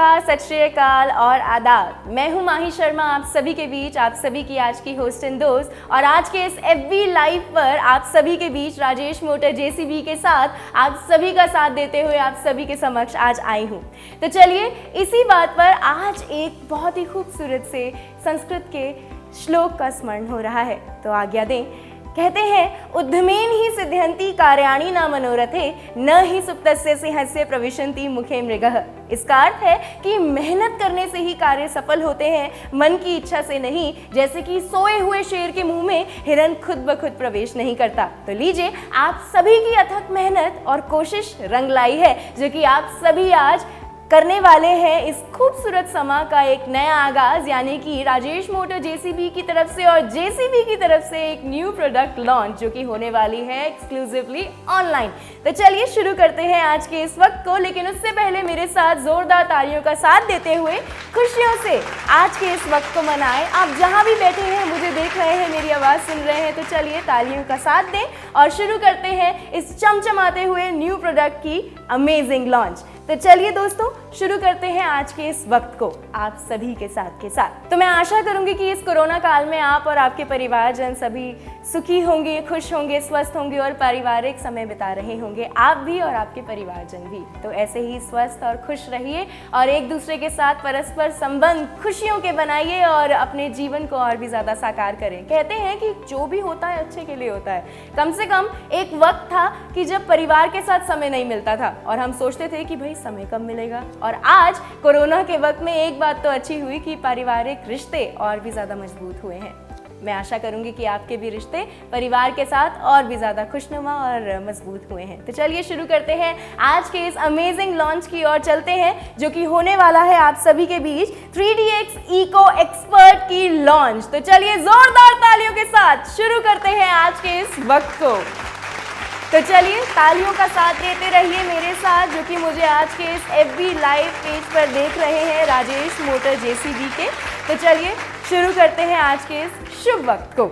नमस्कार, सत श्री अकाल और आदाब। मैं हूं माही शर्मा, आप सभी के बीच, आप सभी की आज की होस्ट एंड दोस्त। और आज के इस एफबी लाइव पर आप सभी के बीच राजेश मोटर जेसीबी के साथ आप सभी का साथ देते हुए आप सभी के समक्ष आज आई हूं। तो चलिए इसी बात पर आज एक बहुत ही खूबसूरत से संस्कृत के श्लोक का स्मरण हो रहा है, तो आज्ञा दें। कहते हैं, उद्यमेन ही सिद्ध्यन्ति कार्याणि न मनोरथे, न ही सुप्तस्य सिंहस्य प्रविशन्ति मुखे मृगः। इसका अर्थ है कि मेहनत करने से ही कार्य सफल होते हैं, मन की इच्छा से नहीं। जैसे कि सोए हुए शेर के मुंह में हिरन खुद ब खुद प्रवेश नहीं करता। तो लीजिए, आप सभी की अथक मेहनत और कोशिश रंग लाई है, जो कि आप सभी आज करने वाले हैं इस खूबसूरत समा का एक नया आगाज, यानी कि राजेश मोटर जेसीबी की तरफ से और जेसीबी की तरफ से एक न्यू प्रोडक्ट लॉन्च, जो कि होने वाली है एक्सक्लूसिवली ऑनलाइन। तो चलिए शुरू करते हैं आज के इस वक्त को, लेकिन उससे पहले मेरे साथ जोरदार तालियों का साथ देते हुए खुशियों से आज के इस वक्त को मनाएं। आप जहां भी बैठे हैं, मुझे देख रहे हैं, मेरी आवाज़ सुन रहे हैं, तो चलिए तालियों का साथ दें और शुरू करते हैं इस चमचमाते हुए न्यू प्रोडक्ट की अमेजिंग लॉन्च। तो चलिए दोस्तों, शुरू करते हैं आज के इस वक्त को आप सभी के साथ। तो मैं आशा करूंगी कि इस कोरोना काल में आप और आपके परिवारजन सभी सुखी होंगे, खुश होंगे, स्वस्थ होंगे और पारिवारिक समय बिता रहे होंगे, आप भी और आपके परिवारजन भी। तो ऐसे ही स्वस्थ और खुश रहिए और एक दूसरे के साथ परस्पर संबंध खुशियों के बनाइए और अपने जीवन को और भी ज़्यादा साकार करें। कहते हैं कि जो भी होता है अच्छे के लिए होता है। कम से कम एक वक्त था कि जब परिवार के साथ समय नहीं मिलता था और हम सोचते थे कि भाई समय कब मिलेगा, और आज कोरोना के वक्त में एक बात तो अच्छी हुई कि पारिवारिक रिश्ते और भी ज़्यादा मजबूत हुए हैं। मैं आशा करूंगी कि आपके भी रिश्ते परिवार के साथ और भी ज़्यादा खुशनुमा और मजबूत हुए हैं। तो चलिए शुरू करते हैं आज के इस अमेजिंग लॉन्च की ओर चलते हैं, जो कि होने वाला है आप सभी के बीच 3DX इको एक्सपर्ट की लॉन्च। तो चलिए जोरदार तालियों के साथ शुरू करते हैं आज के इस वक्त को। तो चलिए तालियों का साथ देते रहिए मेरे साथ, जो कि मुझे आज के इस एफबी लाइव पेज पर देख रहे हैं राजेश मोटर जेसीबी के। तो चलिए शुरू करते हैं आज के इस शुभ वक्त को।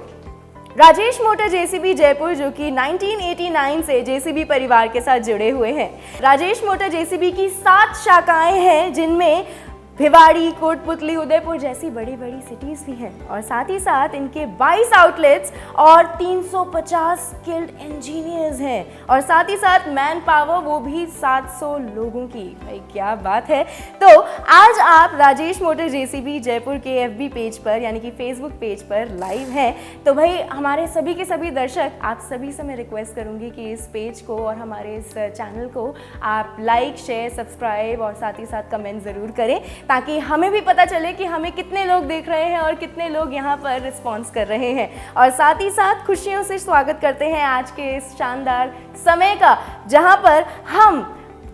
राजेश मोटर जेसीबी जयपुर, जो कि 1989 से जेसीबी परिवार के साथ जुड़े हुए हैं। राजेश मोटर जेसीबी की 7 शाखाएं हैं, जिनमें भिवाड़ी, कोटपुतली, उदयपुर जैसी बड़ी बड़ी सिटीज़ भी हैं, और साथ ही साथ इनके 22 आउटलेट्स और 350 स्किल्ड इंजीनियर्स हैं, और साथ ही साथ मैन पावर वो भी 700 लोगों की। भाई क्या बात है। तो आज आप राजेश मोटर जेसीबी जयपुर के एफबी पेज पर, यानी कि फेसबुक पेज पर लाइव हैं। तो भाई हमारे सभी के सभी दर्शक, आप सभी से मैं रिक्वेस्ट करूँगी कि इस पेज को और हमारे इस चैनल को आप लाइक, शेयर, सब्सक्राइब और साथ ही साथ कमेंट ज़रूर करें, ताकि हमें भी पता चले कि हमें कितने लोग देख रहे हैं और कितने लोग यहाँ पर रिस्पॉन्स कर रहे हैं। और साथ ही साथ खुशियों से स्वागत करते हैं आज के इस शानदार समय का, जहाँ पर हम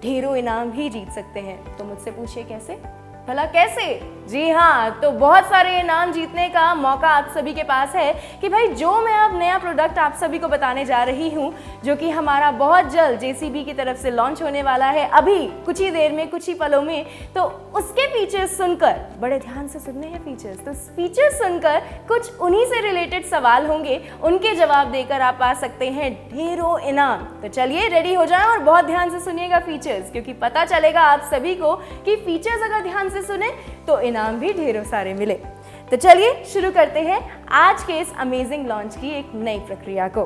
ढेरों इनाम भी जीत सकते हैं। तो मुझसे पूछिए कैसे, भला कैसे? जी हाँ, तो बहुत सारे इनाम जीतने का मौका आप सभी के पास है कि भाई जो मैं अब नया प्रोडक्ट आप सभी को बताने जा रही हूँ, जो कि हमारा बहुत जल्द जेसीबी की तरफ से लॉन्च होने वाला है, अभी कुछ ही देर में, कुछ ही पलों में। तो उसके फीचर्स सुनकर, बड़े ध्यान से सुनने हैं फीचर्स, तो फीचर्स सुनकर कुछ उन्हीं से रिलेटेड सवाल होंगे, उनके जवाब देकर आप पा सकते हैं ढेरों इनाम। तो चलिए रेडी हो जाएं और बहुत ध्यान से सुनिएगा फीचर्स, क्योंकि पता चलेगा आप सभी को कि फीचर्स अगर ध्यान से सुने तो इनाम भी ढेरों सारे मिले। तो चलिए शुरू करते हैं आज के इस अमेजिंग लॉन्च की एक नई प्रक्रिया को।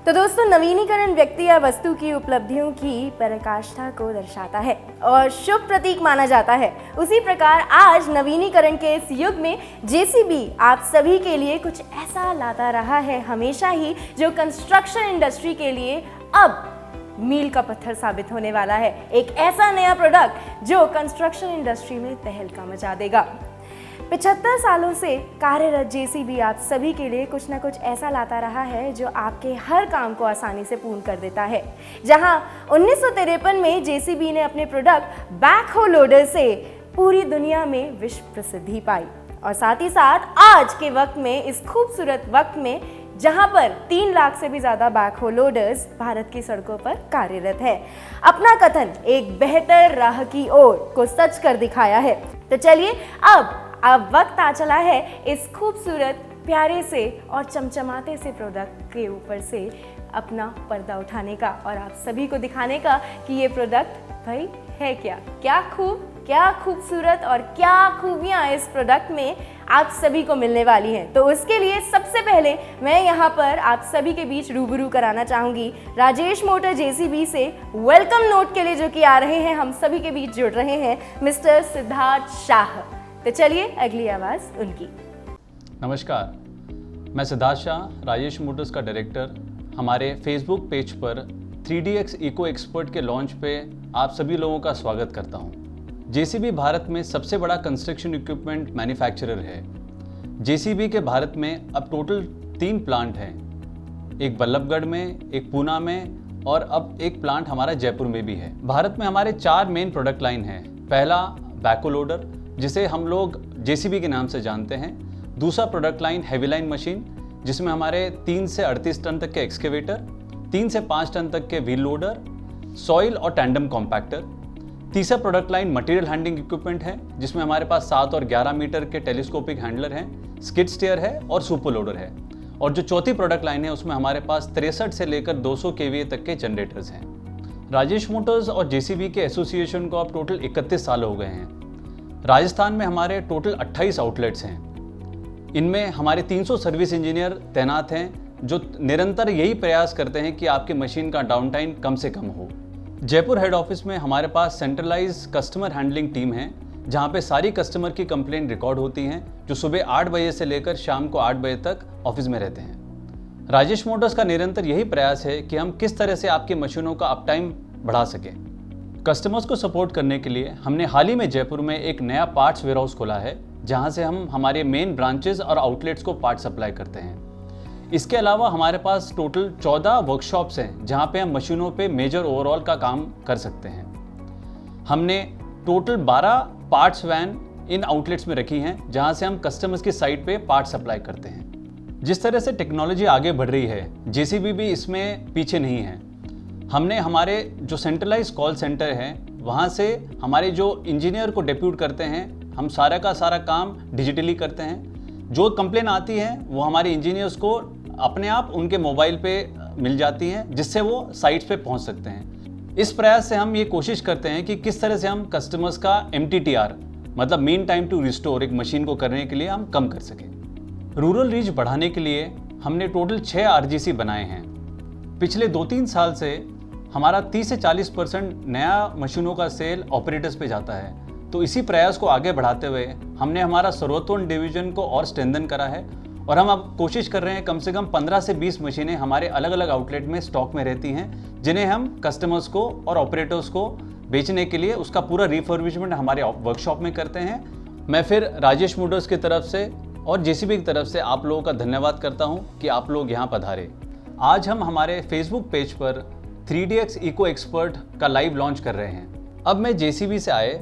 तो दोस्तों, नवीनीकरण व्यक्ति या वस्तु की उपलब्धियों की पराकाष्ठा को दर्शाता है और शुभ प्रतीक माना जाता है। उसी प्रकार आज नवीनीकरण के इस युग में जेसीबी आप सभी के लिए कुछ ऐसा लाता रहा है हमेशा ही, जो कंस्ट्रक्शन इंडस्ट्री के लिए अब मील का पत्थर साबित होने वाला है। एक ऐसा नया प्रोडक्ट जो कंस्ट्रक्शन इंडस्ट्री में तहलका मचा देगा। 75 सालों से कार्यरत जेसीबी आप सभी के लिए कुछ ना कुछ ऐसा लाता रहा है जो आपके हर काम को आसानी से पूर्ण कर देता है। जहां 1953 में जेसीबी ने अपने प्रोडक्ट बैकहो लोडर से पूरी दुनिया में विश्व प्रसिद्धि पाई, और साथ ही साथ आज के वक्त में, इस खूबसूरत वक्त में, जहां पर 3 लाख से भी ज्यादा बैकहो लोडर्स भारत की सड़कों पर कार्यरत है, अपना कथन एक बेहतर राह की ओर को सच कर दिखाया है। तो चलिए अब वक्त आ चला है इस खूबसूरत, प्यारे से और चमचमाते से प्रोडक्ट के ऊपर से अपना पर्दा उठाने का और आप सभी को दिखाने का कि ये प्रोडक्ट भाई है क्या खूब क्या खूबसूरत और क्या खूबियाँ इस प्रोडक्ट में आप सभी को मिलने वाली हैं। तो उसके लिए सबसे पहले मैं यहाँ पर आप सभी के बीच रूबरू कराना चाहूँगी राजेश मोटर जेसीबी से वेलकम नोट के लिए जो कि आ रहे हैं, हम सभी के बीच जुड़ रहे हैं मिस्टर सिद्धार्थ शाह। तो चलिए अगली आवाज़ उनकी। नमस्कार, मैं सिद्धार्थ शाह, राजेश मोटर्स का डायरेक्टर। हमारे फेसबुक पेज पर 3DX इको एक्सपर्ट के लॉन्च पे आप सभी लोगों का स्वागत करता हूँ। जेसीबी भारत में सबसे बड़ा कंस्ट्रक्शन इक्विपमेंट मैन्युफैक्चरर है। जेसीबी के भारत में अब टोटल 3 प्लांट हैं, एक बल्लभगढ़ में, एक पूना में और अब एक प्लांट हमारा जयपुर में भी है। भारत में हमारे 4 मेन प्रोडक्ट लाइन हैं। पहला बैको लोडर, जिसे हम लोग जेसीबी के नाम से जानते हैं। दूसरा product line heavy line machine, जिसमें हमारे 3 से 38 टन तक के एक्सकेवेटर, 3 से 5 टन तक के व्हील लोडर, सॉइल और टैंडम कॉम्पैक्टर। तीसरा product line material handling equipment है, जिसमें हमारे पास 7 और 11 मीटर के टेलीस्कोपिक हैंडलर हैं, स्किड स्टेयर है और सुपर लोडर है। और जो चौथी प्रोडक्ट लाइन है उसमें हमारे पास 63 से लेकर 200 kVA तक के जनरेटर्स हैं। राजेश मोटर्स और जेसीबी के एसोसिएशन को अब टोटल 31 साल हो गए हैं। राजस्थान में हमारे टोटल 28 आउटलेट्स हैं। इनमें हमारे 300 सर्विस इंजीनियर तैनात हैं, जो निरंतर यही प्रयास करते हैं कि आपकी मशीन का डाउन टाइम कम से कम हो। जयपुर हेड ऑफिस में हमारे पास सेंट्रलाइज कस्टमर हैंडलिंग टीम है, जहां पे सारी कस्टमर की कंप्लेंट रिकॉर्ड होती हैं, जो सुबह 8 बजे से लेकर शाम को 8 बजे तक ऑफिस में रहते हैं। राजेश मोटर्स का निरंतर यही प्रयास है कि हम किस तरह से आपकी मशीनों का अप टाइम बढ़ा सकें। कस्टमर्स को सपोर्ट करने के लिए हमने हाल ही में जयपुर में एक नया पार्ट्स वेयरहाउस खोला है, जहाँ से हम हमारे मेन ब्रांचेस और आउटलेट्स को पार्ट सप्लाई करते हैं। इसके अलावा हमारे पास टोटल 14 वर्कशॉप्स हैं, जहां पे हम मशीनों पे मेजर ओवरऑल का काम कर सकते हैं। हमने टोटल 12 पार्ट्स वैन इन आउटलेट्स में रखी हैं, जहां से हम कस्टमर्स की साइट पे पार्ट सप्लाई करते हैं। जिस तरह से टेक्नोलॉजी आगे बढ़ रही है, जेसीबी भी इसमें पीछे नहीं है। हमने हमारे जो सेंट्रलाइज कॉल सेंटर है, वहाँ से हमारे जो इंजीनियर को डेप्यूट करते हैं, हम सारा का सारा काम डिजिटली करते हैं। जो कंप्लेन आती है वो हमारे इंजीनियर्स को अपने आप उनके मोबाइल पे मिल जाती हैं, जिससे वो साइट्स पे पहुंच सकते हैं। इस प्रयास से हम ये कोशिश करते हैं कि किस तरह से हम कस्टमर्स का MTTR मतलब मीन टाइम टू रिस्टोर एक मशीन को करने के लिए हम कम कर सकें। रूरल रीच बढ़ाने के लिए हमने टोटल 6 RGC बनाए हैं। पिछले 2-3 साल से हमारा 30 से 40% नया मशीनों का सेल ऑपरेटर्स पे जाता है। तो इसी प्रयास को आगे बढ़ाते हुए हमने हमारा सर्वोत्तम डिवीजन को और स्ट्रेंथन करा है, और हम अब कोशिश कर रहे हैं कम से कम 15 से 20 मशीनें हमारे अलग अलग आउटलेट में स्टॉक में रहती हैं, जिन्हें हम कस्टमर्स को और ऑपरेटर्स को बेचने के लिए उसका पूरा रिफर्बिशमेंट हमारे वर्कशॉप में करते हैं। मैं फिर राजेश मोटर्स की तरफ से और जेसीबी की तरफ से आप लोगों का धन्यवाद करता हूं कि आप लोग यहां पधारे। आज हम हमारे फेसबुक पेज पर 3DX इको एक्सपर्ट का लाइव लॉन्च कर रहे हैं। अब मैं जेसीबी से आए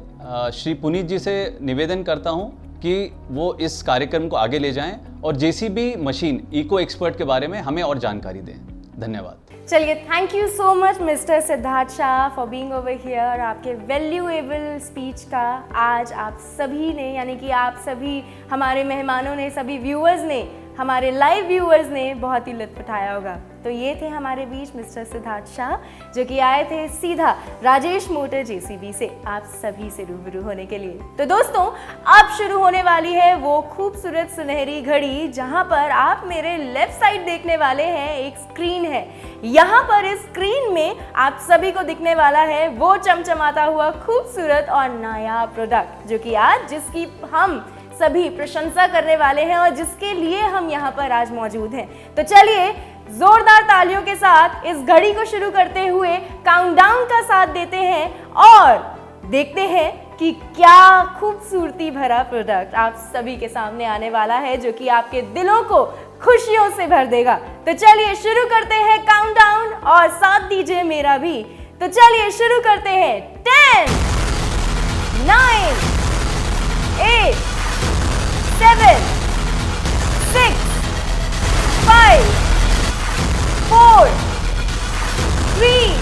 श्री पुनीत जी से निवेदन करता हूं कि वो इस कार्यक्रम को आगे ले जाएं और जेसीबी मशीन इको एक्सपर्ट के बारे में हमें और जानकारी दें। धन्यवाद। चलिए, thank you so much mister Siddharth Shah for being over here. आपके वैल्यूएबल स्पीच का आज आप सभी ने, यानी कि आप सभी हमारे मेहमानों ने, सभी व्यूअर्स ने, हमारे लाइव व्यूअर्स ने बहुत ही लुत्फ उठाया होगा। तो ये थे हमारे बीच मिस्टर सिद्धार्थ शाह, जो कि आए थे सीधा राजेश मोटर जेसीबी से आप सभी से रूबरू होने के लिए। तो दोस्तों, अब शुरू होने वाली है वो खूबसूरत सुनहरी घड़ी, जहां पर आप मेरे लेफ्ट साइड देखने वाले हैं। एक स्क्रीन है, यहाँ पर इस स्क्रीन में आप सभी को दिखने वाला है वो चमचमाता हुआ खूबसूरत और नया प्रोडक्ट, जो कि आज जिसकी हम सभी प्रशंसा करने वाले हैं और जिसके लिए हम यहाँ पर आज मौजूद हैं। तो चलिए जोरदार तालियों के साथ इस घड़ी को शुरू करते हुए काउंटडाउन का साथ देते हैं और देखते हैं कि क्या खूबसूरती भरा प्रोडक्ट आप सभी के सामने आने वाला है, जो कि आपके दिलों को खुशियों से भर देगा। तो चलिए शुरू करते हैं काउंटडाउन, और साथ दीजिए मेरा भी। तो चलिए शुरू करते हैं। 10, 9, 8, 7, 6, 5, 4, 3,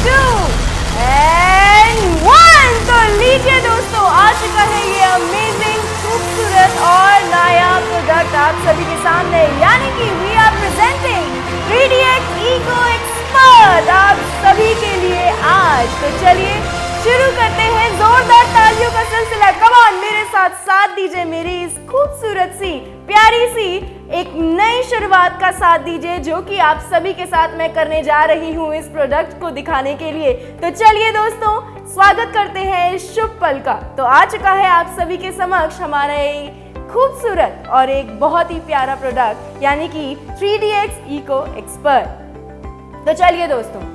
2 and 1। तो लीजिए दोस्तों, आ चुका है ये अमेजिंग, खूबसूरत और नया प्रोडक्ट आप सभी के सामने, यानी कि we are presenting 3DX eco expert आप सभी के लिए आज। तो चलिए शुरू करते हैं जोरदार तालियों का सिलसिला। कम ऑन, मेरे साथ दीजिए मेरी इस खूबसूरत सी प्यारी सी एक नई शुरुआत का साथ दीजिए, जो कि आप सभी के साथ मैं करने जा रही हूँ इस प्रोडक्ट को दिखाने के लिए। तो चलिए दोस्तों, स्वागत करते हैं इस शुभ पल का। तो आ चुका है आप सभी के समक्ष हमारा एक खूबसूरत और एक बहुत ही प्यारा प्रोडक्ट, यानी कि 3DX Eco Expert। तो चलिए दोस्तों,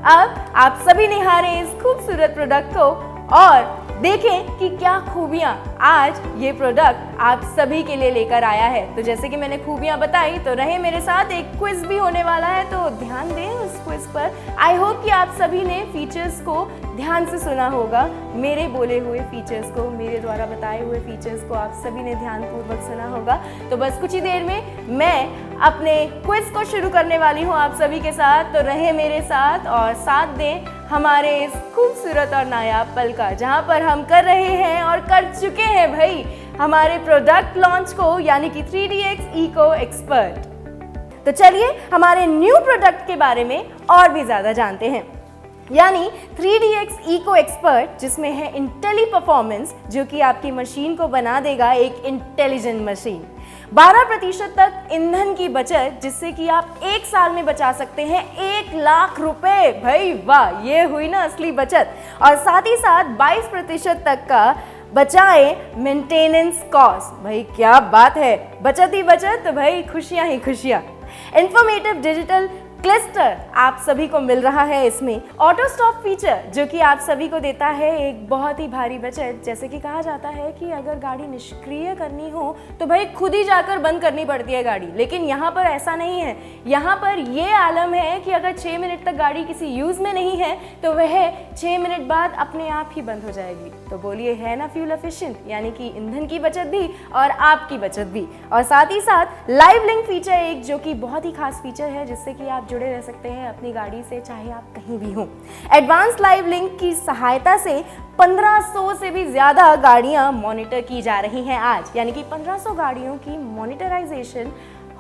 अब आप सभी निहारें इस खूबसूरत प्रोडक्ट को और देखें कि क्या खूबियां आज ये प्रोडक्ट आप सभी के लिए लेकर आया है। तो जैसे कि मैंने खूबियां बताई, तो रहे मेरे साथ एक क्विज भी होने वाला है, तो ध्यान दें उस क्विज पर। आई होप कि आप सभी ने फीचर्स को ध्यान से सुना होगा, मेरे बोले हुए फीचर्स को, मेरे द्वारा बताए हुए फीचर्स को आप सभी ने ध्यानपूर्वक सुना होगा। तो बस कुछ ही देर में मैं अपने क्विज को शुरू करने वाली हूँ आप सभी के साथ। तो रहे मेरे साथ और साथ दें हमारे इस खूबसूरत और नायाब पल का, जहाँ पर हम कर रहे हैं और कर चुके हैं भाई हमारे प्रोडक्ट लॉन्च को, यानी कि 3DX Eco Expert। तो चलिए हमारे न्यू प्रोडक्ट के बारे में और भी ज्यादा जानते हैं, यानी 3DX Eco Expert, जिसमें है इंटेली परफॉर्मेंस, जो कि आपकी मशीन को बना देगा एक इंटेलिजेंट मशीन। 12% तक ईंधन की बचत, जिससे कि आप एक साल में बचा सकते हैं 1 लाख रुपए। भाई वाह, ये हुई ना असली बचत। और साथ ही साथ 22% तक का बचाए मेंटेनेंस कॉस्ट। भाई क्या बात है, बचत ही बचत, तो भाई खुशियां ही खुशियां। इंफॉर्मेटिव डिजिटल क्लस्टर आप सभी को मिल रहा है इसमें। ऑटो स्टॉप फीचर, जो कि आप सभी को देता है एक बहुत ही भारी बचत। जैसे कि कहा जाता है कि अगर गाड़ी निष्क्रिय करनी हो तो भाई खुद ही जाकर बंद करनी पड़ती है गाड़ी, लेकिन यहाँ पर ऐसा नहीं है। यहाँ पर ये आलम है कि अगर 6 मिनट तक गाड़ी किसी यूज में नहीं है तो वह 6 मिनट बाद अपने आप ही बंद हो जाएगी। तो बोलिए, है ना फ्यूल एफिशिएंट, यानी कि ईंधन की बचत भी और आपकी बचत भी। और साथ ही साथ लाइव लिंक फीचर एक, जो कि बहुत ही खास फीचर है, जिससे कि आप जुड़े रह सकते हैं अपनी गाड़ी से, चाहे आप कहीं भी हों। एडवांस लाइव लिंक की सहायता से 1500 से भी ज्यादा गाड़ियां मॉनिटर की जा रही हैं आज, यानी कि 1500 गाड़ियों की मॉनिटराइजेशन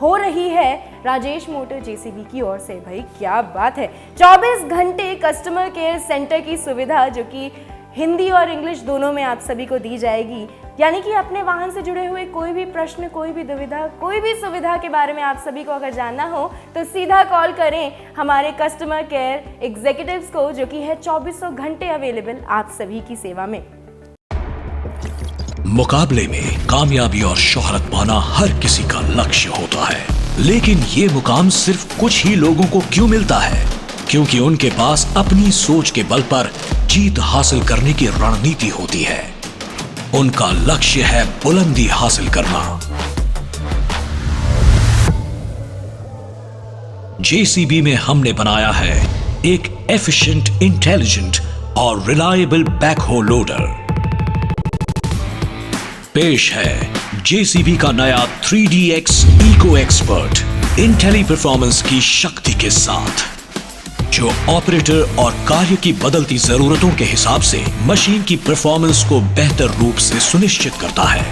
हो रही है राजेश मोटर जेसीबी की ओर से। भाई क्या बात है। 24 घंटे कस्टमर केयर सेंटर की सुविधा, जो कि हिंदी और इंग्लिश दोनों में आप सभी को दी जाएगी, यानी कि अपने वाहन से जुड़े हुए कोई भी प्रश्न, कोई भी दुविधा, कोई भी सुविधा के बारे में आप सभी को अगर जानना हो तो सीधा कॉल करें हमारे कस्टमर केयर एग्जीक्यूटिव्स को, जो कि है 2400 घंटे अवेलेबल आप सभी की सेवा में। मुकाबले में कामयाबी और शोहरत पाना हर किसी का लक्ष्य होता है, लेकिन ये मुकाम सिर्फ कुछ ही लोगों को क्यों मिलता है? क्योंकि उनके पास अपनी सोच के बल पर जीत हासिल करने की रणनीति होती है। उनका लक्ष्य है बुलंदी हासिल करना। जेसीबी में हमने बनाया है एक एफिशिएंट, इंटेलिजेंट और रिलायबल बैकहो लोडर। पेश है जेसीबी का नया 3DX Eco Expert, Intelli performance की शक्ति के साथ, जो ऑपरेटर और कार्य की बदलती जरूरतों के हिसाब से मशीन की परफॉर्मेंस को बेहतर रूप से सुनिश्चित करता है।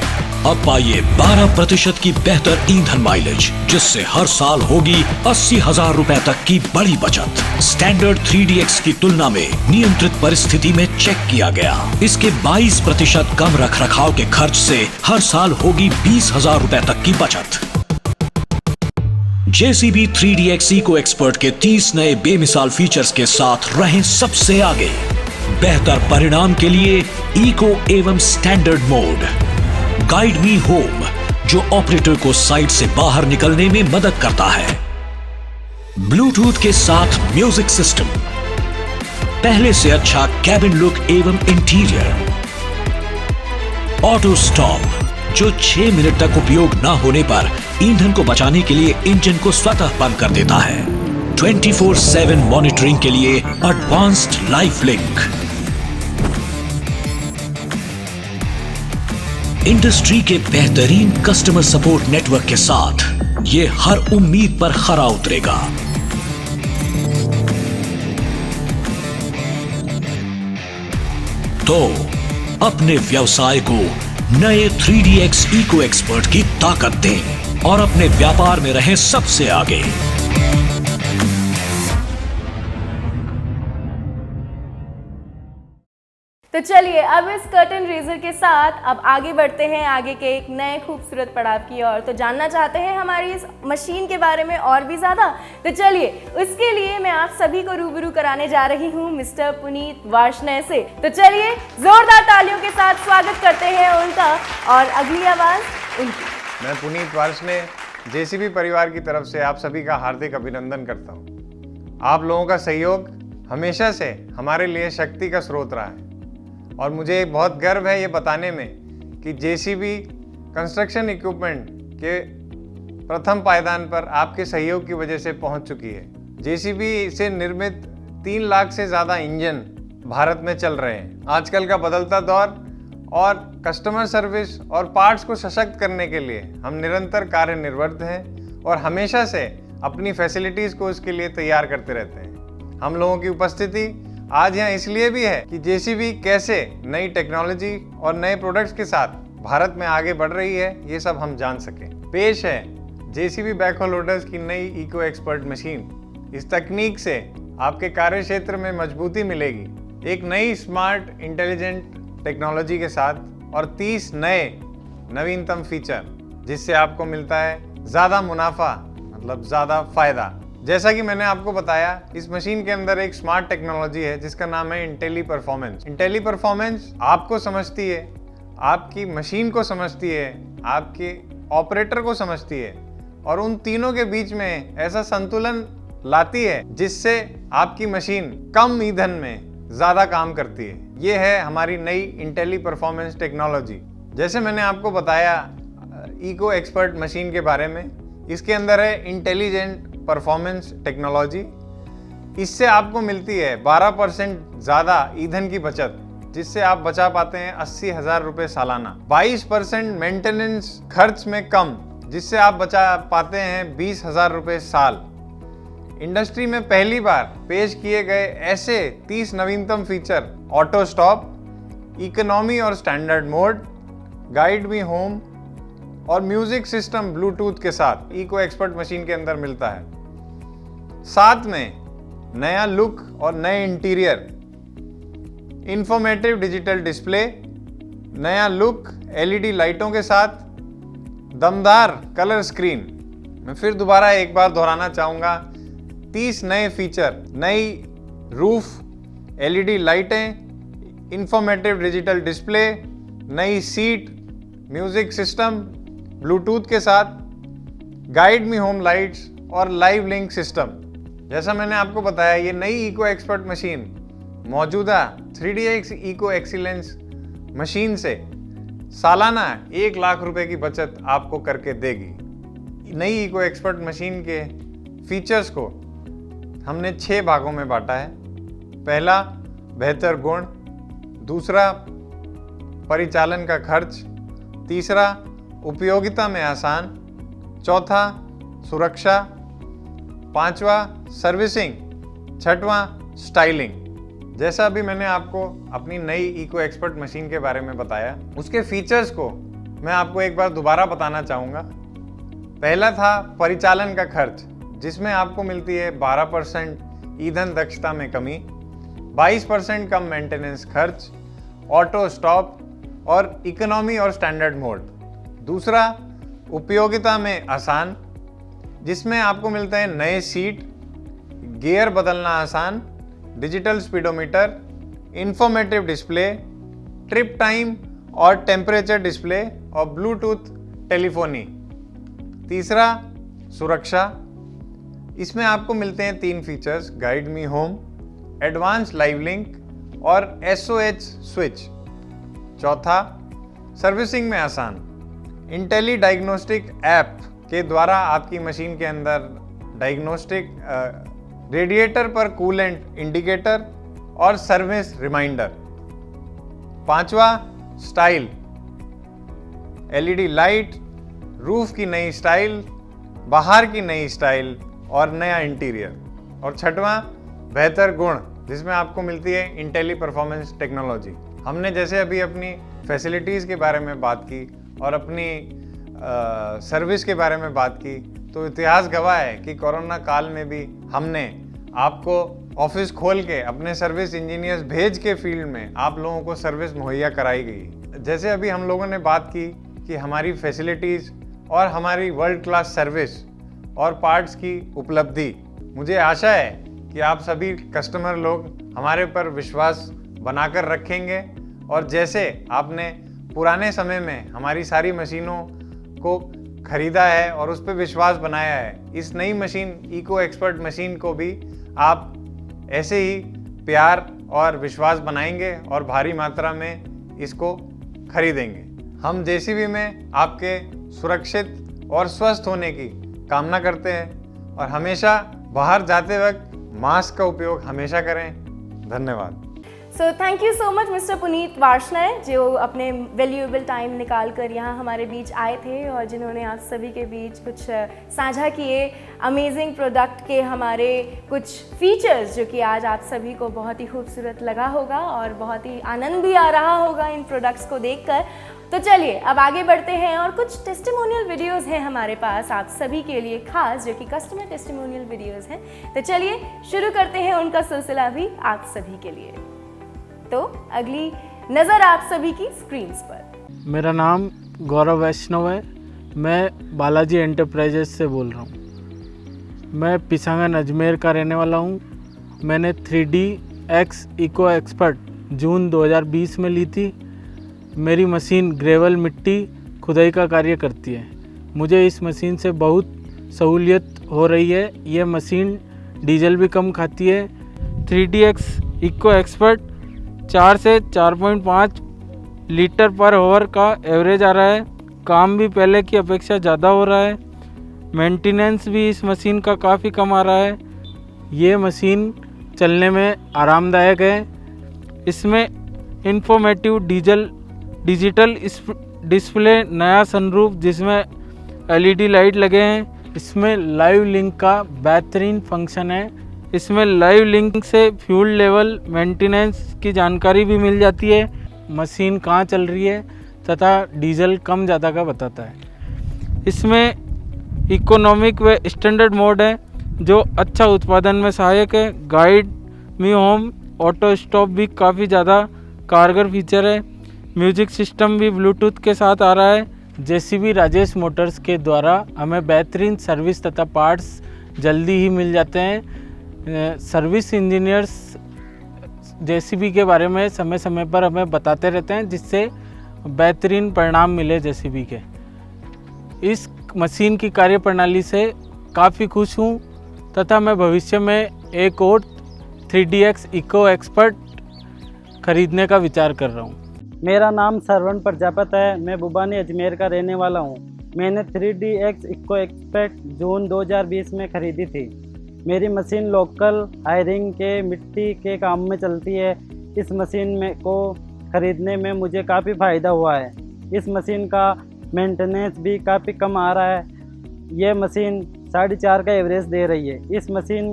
अब पाइए 12% की बेहतर ईंधन माइलेज, जिससे हर साल होगी 80,000 रुपए तक की बड़ी बचत। स्टैंडर्ड 3DX की तुलना में नियंत्रित परिस्थिति में चेक किया गया। इसके 22% कम रखरखाव के खर्च से हर साल होगी 20,000 रुपए तक की बचत। जेसीबी 3DX Eco Expert के 30 नए बेमिसाल फीचर्स के साथ रहें सबसे आगे। बेहतर परिणाम के लिए इको एवं standard mode, guide me home, जो ऑपरेटर को साइट से बाहर निकलने में मदद करता है, ब्लूटूथ के साथ म्यूजिक सिस्टम, पहले से अच्छा कैबिन लुक एवं इंटीरियर, ऑटो स्टॉप, जो 6 मिनट तक उपयोग न होने पर ईंधन को बचाने के लिए इंजन को स्वतः बंद कर देता है, 24/7 मॉनिटरिंग के लिए एडवांस्ड लाइफ लिंक, इंडस्ट्री के बेहतरीन कस्टमर सपोर्ट नेटवर्क के साथ ये हर उम्मीद पर खरा उतरेगा। तो अपने व्यवसाय को नए 3DX Eco Expert की ताकत दें और अपने व्यापार में रहें सबसे आगे। तो चलिए अब इस कर्टन रेजर के साथ अब आगे बढ़ते हैं आगे के एक नए खूबसूरत पड़ाव की ओर। तो जानना चाहते हैं हमारी इस मशीन के बारे में और भी ज़्यादा, तो चलिए उसके लिए मैं आप सभी को रूबरू कराने जा रही हूँ मिस्टर पुनीत वार्ष्णेय से। तो चलिए जोरदार तालियों के साथ स्वागत करते हैं उनका और अगली आवाज़ उनकी। मैं पुनीत वार्ष्णेय जेसीबी परिवार की तरफ से आप सभी का हार्दिक अभिनंदन करता हूँ। आप लोगों का सहयोग हमेशा से हमारे लिए शक्ति का स्रोत रहा है और मुझे बहुत गर्व है ये बताने में कि जेसीबी कंस्ट्रक्शन इक्विपमेंट के प्रथम पायदान पर आपके सहयोग की वजह से पहुंच चुकी है। जेसीबी से निर्मित 3 लाख से ज़्यादा इंजन भारत में चल रहे हैं। आजकल का बदलता दौर और कस्टमर सर्विस और पार्ट्स को सशक्त करने के लिए हम निरंतर कार्यनिरत हैं और हमेशा से अपनी फैसिलिटीज़ को इसके लिए तैयार करते रहते हैं। हम लोगों की उपस्थिति आज यहाँ इसलिए भी है कि जेसीबी कैसे नई टेक्नोलॉजी और नए प्रोडक्ट्स के साथ भारत में आगे बढ़ रही है ये सब हम जान सकें। पेश है जेसीबी बैकहो लोडर्स की नई इको एक्सपर्ट मशीन। इस तकनीक से आपके कार्य क्षेत्र में मजबूती मिलेगी, एक नई स्मार्ट इंटेलिजेंट टेक्नोलॉजी के साथ और 30 नए नवीनतम फीचर, जिससे आपको मिलता है ज़्यादा मुनाफा, मतलब ज़्यादा फायदा। जैसा कि मैंने आपको बताया, इस मशीन के अंदर एक स्मार्ट टेक्नोलॉजी है जिसका नाम है इंटेली परफॉर्मेंस। इंटेली परफॉर्मेंस आपको समझती है, आपकी मशीन को समझती है, आपके ऑपरेटर को समझती है और उन तीनों के बीच में ऐसा संतुलन लाती है जिससे आपकी मशीन कम ईंधन में ज़्यादा काम करती है। ये है हमारी नई इंटेली परफॉर्मेंस टेक्नोलॉजी। जैसे मैंने आपको बताया इको एक्सपर्ट मशीन के बारे में, इसके अंदर है इंटेलिजेंट परफॉर्मेंस टेक्नोलॉजी। इससे आपको मिलती है 12% ज़्यादा ईंधन की बचत, जिससे आप बचा पाते हैं 80,000 रुपये सालाना। 22% मेंटेनेंस खर्च में कम, जिससे आप बचा पाते हैं 20,000 रुपये साल। इंडस्ट्री में पहली बार पेश किए गए ऐसे 30 नवीनतम फीचर ऑटो स्टॉप, इकोनॉमी और standard mode, guide me home और म्यूजिक सिस्टम ब्लूटूथ के साथ इको एक्सपर्ट मशीन के अंदर मिलता है। साथ में नया लुक और नए इंटीरियर, इंफॉर्मेटिव डिजिटल डिस्प्ले, नया लुक एलईडी लाइटों के साथ, दमदार कलर स्क्रीन। मैं फिर दोबारा एक बार दोहराना चाहूँगा, 30 नए फीचर, नई रूफ एलईडी लाइटें, इंफॉर्मेटिव डिजिटल डिस्प्ले, नई सीट, म्यूजिक सिस्टम ब्लूटूथ के साथ, गाइड मी होम लाइट्स और लाइव लिंक सिस्टम। जैसा मैंने आपको बताया, ये नई इको एक्सपर्ट मशीन मौजूदा 3DX इको एक्सीलेंस मशीन से सालाना 1 लाख रुपए की बचत आपको करके देगी। नई इको एक्सपर्ट मशीन के फीचर्स को हमने 6 भागों में बांटा है। पहला, बेहतर गुण। दूसरा, परिचालन का खर्च। तीसरा, उपयोगिता में आसान। चौथा, सुरक्षा। पांचवा, सर्विसिंग। छठवां, स्टाइलिंग। जैसा अभी मैंने आपको अपनी नई इको एक्सपर्ट मशीन के बारे में बताया, उसके फीचर्स को मैं आपको एक बार दोबारा बताना चाहूँगा। पहला था परिचालन का खर्च, जिसमें आपको मिलती है 12% ईंधन दक्षता में कमी, 22% कम मेंटेनेंस खर्च, ऑटो स्टॉप और इकोनॉमी और स्टैंडर्ड मोड। दूसरा, उपयोगिता में आसान, जिसमें आपको मिलता है नए सीट, गियर बदलना आसान, digital speedometer, informative display, trip time और टेम्परेचर डिस्प्ले और ब्लूटूथ टेलीफोनी। तीसरा, सुरक्षा। इसमें आपको मिलते हैं 3 features, guide me home, advance live link और SOH स्विच। चौथा, सर्विसिंग में आसान। इंटेली डायग्नोस्टिक ऐप के द्वारा आपकी मशीन के अंदर डायग्नोस्टिक रेडिएटर पर कूलेंट इंडिकेटर और सर्विस रिमाइंडर। पांचवा, स्टाइल। LED लाइट, रूफ की नई स्टाइल, बाहर की नई स्टाइल और नया इंटीरियर। और छठवां, बेहतर गुण, जिसमें आपको मिलती है इंटेली परफॉर्मेंस टेक्नोलॉजी। हमने जैसे अभी अपनी फैसिलिटीज़ के बारे में बात की और अपनी सर्विस के बारे में बात की, तो इतिहास गवाह है कि कोरोना काल में भी हमने आपको ऑफिस खोल के अपने सर्विस इंजीनियर्स भेज के फील्ड में आप लोगों को सर्विस मुहैया कराई गई। जैसे अभी हम लोगों ने बात की कि हमारी फैसिलिटीज़ और हमारी वर्ल्ड क्लास सर्विस और पार्ट्स की उपलब्धि, मुझे आशा है कि आप सभी कस्टमर लोग हमारे पर विश्वास बनाकर रखेंगे और जैसे आपने पुराने समय में हमारी सारी मशीनों को खरीदा है और उस पर विश्वास बनाया है, इस नई मशीन इको एक्सपर्ट मशीन को भी आप ऐसे ही प्यार और विश्वास बनाएंगे और भारी मात्रा में इसको खरीदेंगे। हम जेसीबी में आपके सुरक्षित और स्वस्थ होने की कामना करते हैं और हमेशा बाहर जाते वक्त मास्क का उपयोग हमेशा करें। धन्यवाद। So thank you so much mister Puneet Varshney, जो अपने वैल्यूएबल टाइम निकाल कर यहाँ हमारे बीच आए थे और जिन्होंने आप सभी के बीच कुछ साझा किए अमेजिंग प्रोडक्ट के हमारे कुछ फीचर्स, जो कि आज आप सभी को बहुत ही खूबसूरत लगा होगा और बहुत ही आनंद भी आ रहा होगा इन प्रोडक्ट्स को देखकर। तो चलिए अब आगे बढ़ते हैं और कुछ टेस्टिमोनियल वीडियोस हैं हमारे पास आप सभी के लिए खास, जो कि कस्टमर टेस्टिमोनियल वीडियोस हैं। तो चलिए शुरू करते हैं उनका सिलसिला भी आप सभी के लिए। तो अगली नज़र आप सभी की स्क्रीन्स पर। मेरा नाम गौरव वैष्णव है, मैं बालाजी एंटरप्राइजेस से बोल रहा हूँ। मैं पिसांगन अजमेर का रहने वाला हूँ। मैंने 3DX इको एक्सपर्ट जून 2020 में ली थी। मेरी मशीन ग्रेवल मिट्टी खुदाई का कार्य करती है। मुझे इस मशीन से बहुत सहूलियत हो रही है। ये मशीन डीजल भी कम खाती है। 3DX इको एक्सपर्ट 4 से 4.5 लीटर पर आवर का एवरेज आ रहा है। काम भी पहले की अपेक्षा ज़्यादा हो रहा है। मेंटेनेंस भी इस मशीन का काफ़ी कम आ रहा है। ये मशीन चलने में आरामदायक है। इसमें इंफॉर्मेटिव डिजिटल डिस्प्ले, नया सनरूफ जिसमें LED लाइट लगे हैं। इसमें लाइव लिंक का बेहतरीन फंक्शन है। इसमें लाइव लिंक से फ्यूल लेवल मेंटेनेंस की जानकारी भी मिल जाती है। मशीन कहाँ चल रही है तथा डीजल कम ज़्यादा का बताता है। इसमें इकोनॉमिक व स्टैंडर्ड मोड है जो अच्छा उत्पादन में सहायक है। Guide me home auto stop भी काफ़ी ज़्यादा कारगर फीचर है। म्यूजिक सिस्टम भी ब्लूटूथ के साथ आ रहा है। जेसीबी राजेश मोटर्स के द्वारा हमें बेहतरीन सर्विस तथा पार्ट्स जल्दी ही मिल जाते हैं। सर्विस इंजीनियर्स जेसीबी के बारे में समय समय पर हमें बताते रहते हैं, जिससे बेहतरीन परिणाम मिले जेसीबी के। इस मशीन की कार्यप्रणाली से काफ़ी खुश हूँ तथा मैं भविष्य में एक और 3DX इको एक्सपर्ट खरीदने का विचार कर रहा हूँ। मेरा नाम सरवण प्रजापत है, मैं बुबानी अजमेर का रहने वाला हूँ। मैंने 3DX इको एक्सपर्ट जून 2020 में ख़रीदी थी। मेरी मशीन लोकल हायरिंग के मिट्टी के काम में चलती है। इस मशीन में को ख़रीदने में मुझे काफ़ी फ़ायदा हुआ है। इस मशीन का मेंटेनेंस भी काफ़ी कम आ रहा है। ये मशीन 4.5 का एवरेज दे रही है। इस मशीन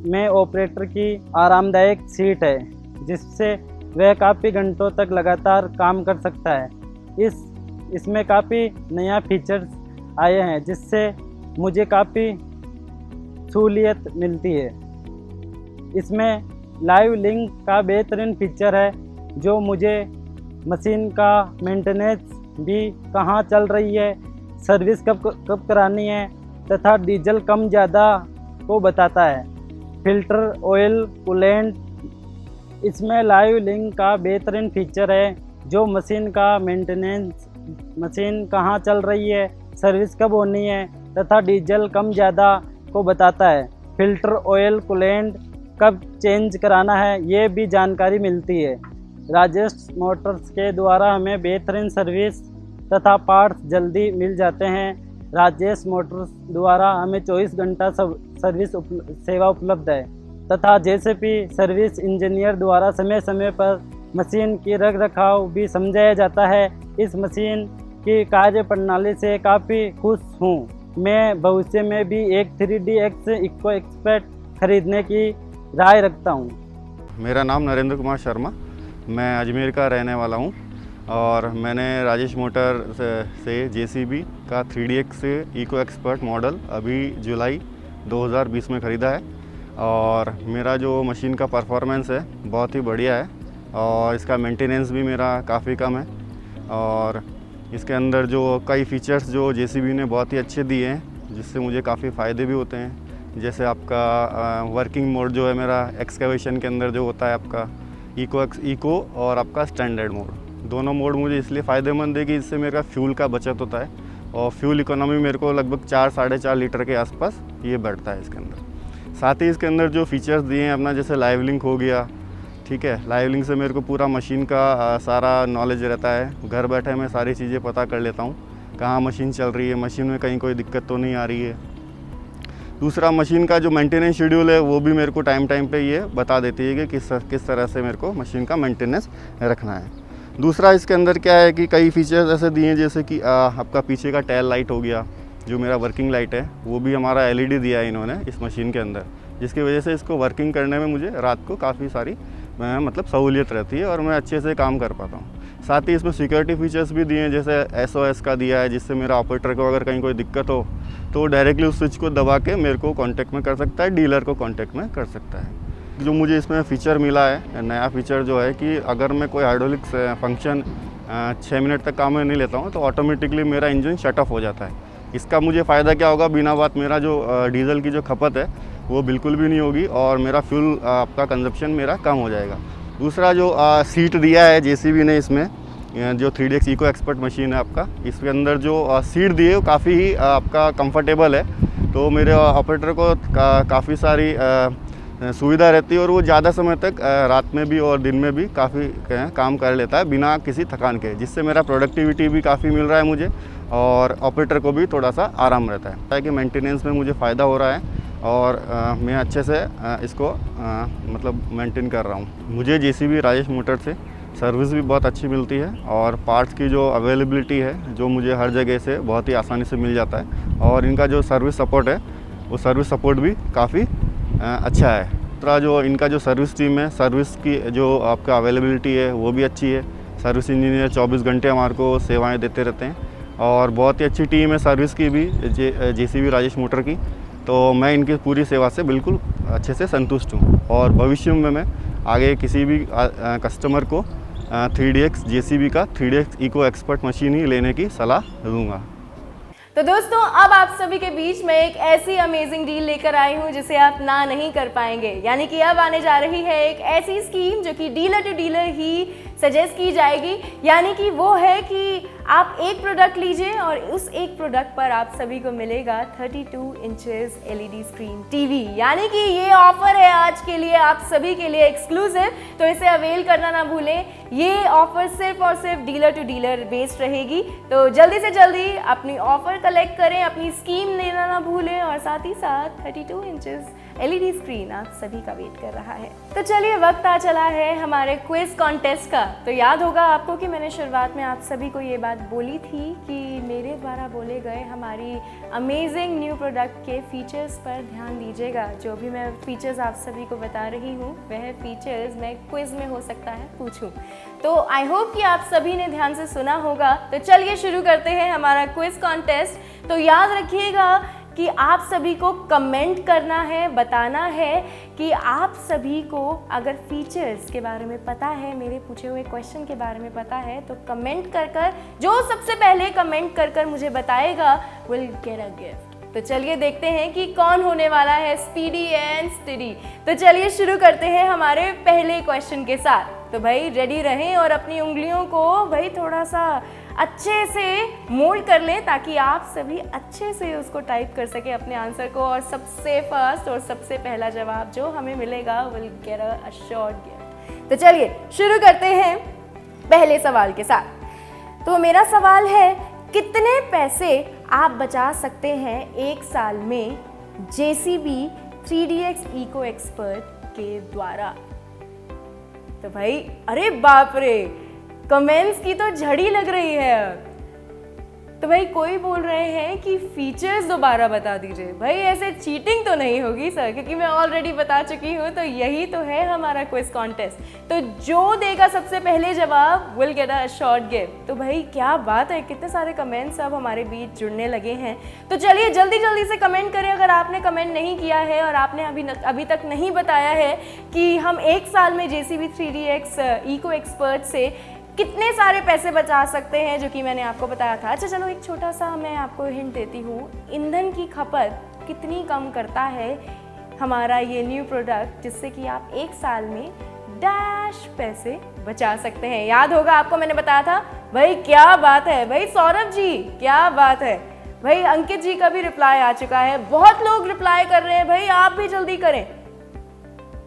में ऑपरेटर की आरामदायक सीट है, जिससे वह काफ़ी घंटों तक लगातार काम कर सकता है। इसमें काफ़ी नया फीचर्स आए हैं, जिससे मुझे काफ़ी सहूलियत मिलती है। इसमें लाइव लिंक का बेहतरीन फीचर है, जो मुझे मशीन का मेंटेनेंस भी कहाँ चल रही है, सर्विस कब करानी है तथा डीजल कम ज़्यादा को बताता है। फिल्टर, ऑयल, कूलेंट, इसमें लाइव लिंक का बेहतरीन फीचर है, जो मशीन का मेंटेनेंस, मशीन कहाँ चल रही है, सर्विस कब होनी है तथा डीजल कम ज़्यादा को बताता है। फिल्टर, ऑयल, कूलेंट कब चेंज कराना है, ये भी जानकारी मिलती है। राजेश मोटर्स के द्वारा हमें बेहतरीन सर्विस तथा पार्ट्स जल्दी मिल जाते हैं। राजेश मोटर्स द्वारा हमें 24 घंटा सर्विस सेवा उपलब्ध है तथा जेसीबी सर्विस इंजीनियर द्वारा समय समय पर मशीन की रख रखाव भी समझाया जाता है। इस मशीन की कार्य प्रणाली से काफ़ी खुश हूँ। मैं भविष्य में भी एक 3DX इको एक्सपर्ट खरीदने की राय रखता हूँ। मेरा नाम नरेंद्र कुमार शर्मा, मैं अजमेर का रहने वाला हूँ और मैंने राजेश मोटर से जेसीबी का 3DX इको एक्सपर्ट मॉडल अभी जुलाई 2020 में ख़रीदा है और मेरा जो मशीन का परफॉर्मेंस है बहुत ही बढ़िया है और इसका मेंटेनेंस भी मेरा काफ़ी कम है। और इसके अंदर जो कई फीचर्स जो जेसीबी ने बहुत ही अच्छे दिए हैं जिससे मुझे काफ़ी फ़ायदे भी होते हैं। जैसे आपका वर्किंग मोड जो है मेरा एक्सकैवेशन के अंदर जो होता है आपका इको और आपका स्टैंडर्ड मोड, दोनों मोड मुझे इसलिए फ़ायदेमंद है कि इससे मेरा फ्यूल का बचत होता है और फ्यूल इकोनॉमी मेरे को लगभग 4-4.5 लीटर के आसपास ये बढ़ता है इसके अंदर। साथ ही इसके अंदर जो फीचर्स दिए हैं अपना, जैसे लाइव लिंक हो गया, ठीक है, लाइव लिंक से मेरे को पूरा मशीन का सारा नॉलेज रहता है। घर बैठे मैं सारी चीज़ें पता कर लेता हूँ कहाँ मशीन चल रही है, मशीन में कहीं कोई दिक्कत तो नहीं आ रही है। दूसरा, मशीन का जो मेंटेनेंस शेड्यूल है वो भी मेरे को टाइम पे ये बता देती है कि किस तरह से मेरे को मशीन का मेंटेनेंस रखना है। दूसरा, इसके अंदर क्या है कि कई फीचर्स ऐसे दिए हैं जैसे कि आपका पीछे का टेल लाइट हो गया, जो मेरा वर्किंग लाइट है वो भी हमारा एलईडी दिया है इन्होंने इस मशीन के अंदर, जिसकी वजह से इसको वर्किंग करने में मुझे रात को काफ़ी सारी मतलब सहूलियत रहती है और मैं अच्छे से काम कर पाता हूँ। साथ ही इसमें सिक्योरिटी फीचर्स भी दिए हैं, जैसे SOS का दिया है जिससे मेरा ऑपरेटर को अगर कहीं कोई दिक्कत हो तो डायरेक्टली उस स्विच को दबा के मेरे को कांटेक्ट में कर सकता है, डीलर को कांटेक्ट में कर सकता है। जो मुझे इसमें फ़ीचर मिला है, नया फ़ीचर जो है कि अगर मैं कोई हाइड्रोलिक फंक्शन 6 मिनट तक काम में नहीं लेता हूँ तो ऑटोमेटिकली मेरा इंजन शट ऑफ हो जाता है। इसका मुझे फ़ायदा क्या होगा, बिना बात मेरा जो डीजल की जो खपत है वो बिल्कुल भी नहीं होगी और मेरा फ्यूल आपका कंजप्शन मेरा कम हो जाएगा। दूसरा, जो सीट दिया है जेसीबी ने इसमें, जो 3DX इको एक्सपर्ट मशीन है आपका, इसके अंदर जो सीट दी है वो काफ़ी ही आपका कंफर्टेबल है, तो मेरे ऑपरेटर को काफ़ी सारी सुविधा रहती है और वो ज़्यादा समय तक रात में भी और दिन में भी काफ़ी काम कर लेता है बिना किसी थकान के, जिससे मेरा प्रोडक्टिविटी भी काफ़ी मिल रहा है मुझे और ऑपरेटर को भी थोड़ा सा आराम रहता है। ताकि मेंटेनेंस में मुझे फ़ायदा हो रहा है और मैं अच्छे से इसको मतलब मेंटेन कर रहा हूँ। मुझे जेसीबी राजेश मोटर से सर्विस भी बहुत अच्छी मिलती है और पार्ट्स की जो अवेलेबिलिटी है जो मुझे हर जगह से बहुत ही आसानी से मिल जाता है और इनका जो सर्विस सपोर्ट है वो सर्विस सपोर्ट भी काफ़ी अच्छा है। दूसरा, जो इनका जो सर्विस टीम है, सर्विस की जो आपका अवेलेबिलिटी है वो भी अच्छी है। सर्विस इंजीनियर 24 घंटे हमारे को सेवाएं देते रहते हैं और बहुत ही अच्छी टीम है सर्विस की भी जेसीबी राजेश मोटर की, तो मैं इनकी पूरी सेवा से बिल्कुल अच्छे से संतुष्ट हूँ और भविष्य में मैं आगे किसी भी कस्टमर को 3DX जेसीबी का 3DX इको एक्सपर्ट मशीन ही लेने की सलाह दूंगा। तो दोस्तों, अब आप सभी के बीच में एक ऐसी अमेजिंग डील लेकर आई हूं जिसे आप ना नहीं कर पाएंगे। यानी कि अब आने जा रही है एक ऐसी स्कीम जो कि डीलर टू डीलर ही सजेस्ट की जाएगी। यानी कि वो है कि आप एक प्रोडक्ट लीजिए और उस एक प्रोडक्ट पर आप सभी को मिलेगा 32 इंचेस एलईडी स्क्रीन टीवी। यानी कि ये ऑफर है आज के लिए आप सभी के लिए एक्सक्लूसिव, तो इसे अवेल करना ना भूलें। ये ऑफर सिर्फ और सिर्फ डीलर टू डीलर बेस्ड रहेगी, तो जल्दी से जल्दी अपनी ऑफर कलेक्ट करें, अपनी स्कीम लेना ना भूलें और साथ ही साथ 32 इंचेस एलईडी स्क्रीन आप सभी का वेट कर रहा है। तो चलिए, वक्त आ चला है हमारे क्विज कॉन्टेस्ट का। तो याद होगा आपको कि मैंने शुरुआत में आप सभी को ये बात बोली थी कि मेरे द्वारा बोले गए हमारी अमेजिंग न्यू प्रोडक्ट के फीचर्स पर ध्यान दीजिएगा। जो भी मैं फीचर्स आप सभी को बता रही हूँ वह फीचर्स मैं क्विज में हो सकता है पूछूं। तो आई होप कि आप सभी ने ध्यान से सुना होगा। तो चलिए शुरू करते हैं हमारा क्विज कॉन्टेस्ट। तो याद रखिएगा कि आप सभी को कमेंट करना है, बताना है कि आप सभी को अगर फीचर्स के बारे में पता है, मेरे पूछे हुए क्वेश्चन के बारे में पता है, तो कमेंट कर जो सबसे पहले कमेंट कर मुझे बताएगा विल गेट अ गिफ्ट। तो चलिए देखते हैं कि कौन होने वाला है स्पीडी एंड स्टडी। तो चलिए शुरू करते हैं हमारे पहले क्वेश्चन के साथ। तो भाई रेडी रहें और अपनी उंगलियों को भाई थोड़ा सा अच्छे से मोल्ड कर लें ताकि आप सभी अच्छे से उसको टाइप कर सके अपने आंसर को, और सबसे फर्स्ट और सबसे पहला जवाब जो हमें मिलेगा will get a short gift. तो चलिए शुरू करते हैं पहले सवाल के साथ। तो मेरा सवाल है, कितने पैसे आप बचा सकते हैं एक साल में जेसीबी 3DX इको एक्सपर्ट के द्वारा? तो भाई अरे बाप रे, कमेंट्स की तो झड़ी लग रही है। तो भाई कोई बोल रहे हैं कि फीचर्स दोबारा बता दीजिए। भाई ऐसे चीटिंग तो नहीं होगी सर, क्योंकि मैं ऑलरेडी बता चुकी हूँ। तो यही तो है हमारा क्विज कॉन्टेस्ट। तो जो देगा सबसे पहले जवाब will get a short gift. तो भाई क्या बात है, कितने सारे कमेंट्स अब हमारे बीच जुड़ने लगे हैं। तो चलिए जल्दी जल्दी से कमेंट करें अगर आपने कमेंट नहीं किया है और आपने अभी तक नहीं बताया है कि हम एक साल में JCB 3DX इको एक्सपर्ट से कितने सारे पैसे बचा सकते हैं, जो कि मैंने आपको बताया था। अच्छा चलो एक छोटा सा मैं आपको हिंट देती हूँ। ईंधन की खपत कितनी कम करता है हमारा ये न्यू प्रोडक्ट, जिससे कि आप एक साल में डैश पैसे बचा सकते हैं। याद होगा आपको, मैंने बताया था। भाई क्या बात है भाई, सौरभ जी क्या बात है भाई। अंकित जी का भी रिप्लाई आ चुका है। बहुत लोग रिप्लाई कर रहे हैं भाई, आप भी जल्दी करें।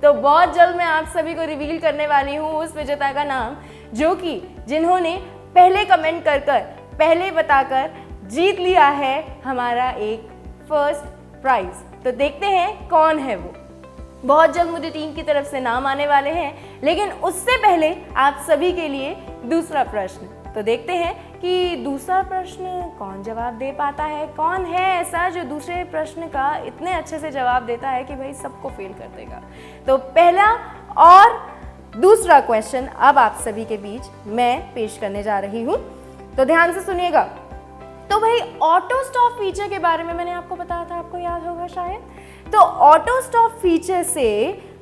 तो बहुत जल्द मैं आप सभी को रिवील करने वाली हूँ उस विजेता का नाम, जो कि जिन्होंने पहले कमेंट कर पहले बताकर जीत लिया है हमारा एक फर्स्ट प्राइज। तो देखते हैं कौन है वो। बहुत जल्द मुझे टीम की तरफ से नाम आने वाले हैं, लेकिन उससे पहले आप सभी के लिए दूसरा प्रश्न। तो देखते हैं कि दूसरा प्रश्न कौन जवाब दे पाता है, कौन है ऐसा जो दूसरे प्रश्न का इतने अच्छे से जवाब देता है कि भाई सबको फेल कर देगा। तो पहला और दूसरा क्वेश्चन अब आप सभी के बीच मैं पेश करने जा रही हूं। तो ध्यान से सुनिएगा। तो भाई ऑटो स्टॉप फीचर के बारे में मैंने आपको बताया था, आपको याद होगा शायद। तो ऑटो स्टॉप फीचर से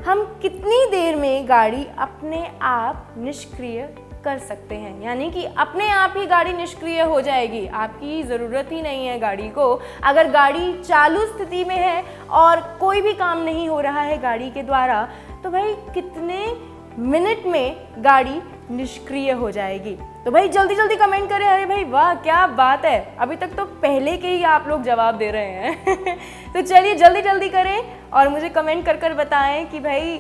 हम कितनी देर में गाड़ी अपने आप निष्क्रिय कर सकते हैं, यानी कि अपने आप ही गाड़ी निष्क्रिय हो जाएगी। आपकी ज़रूरत ही नहीं है गाड़ी को। अगर गाड़ी चालू स्थिति में है और कोई भी काम नहीं हो रहा है गाड़ी के द्वारा, तो भाई कितने मिनट में गाड़ी निष्क्रिय हो जाएगी। तो भाई जल्दी जल्दी कमेंट करें। अरे भाई वाह क्या बात है, अभी तक तो पहले के ही आप लोग जवाब दे रहे हैं। तो चलिए जल्दी जल्दी करें और मुझे कमेंट कर बताएं कि भाई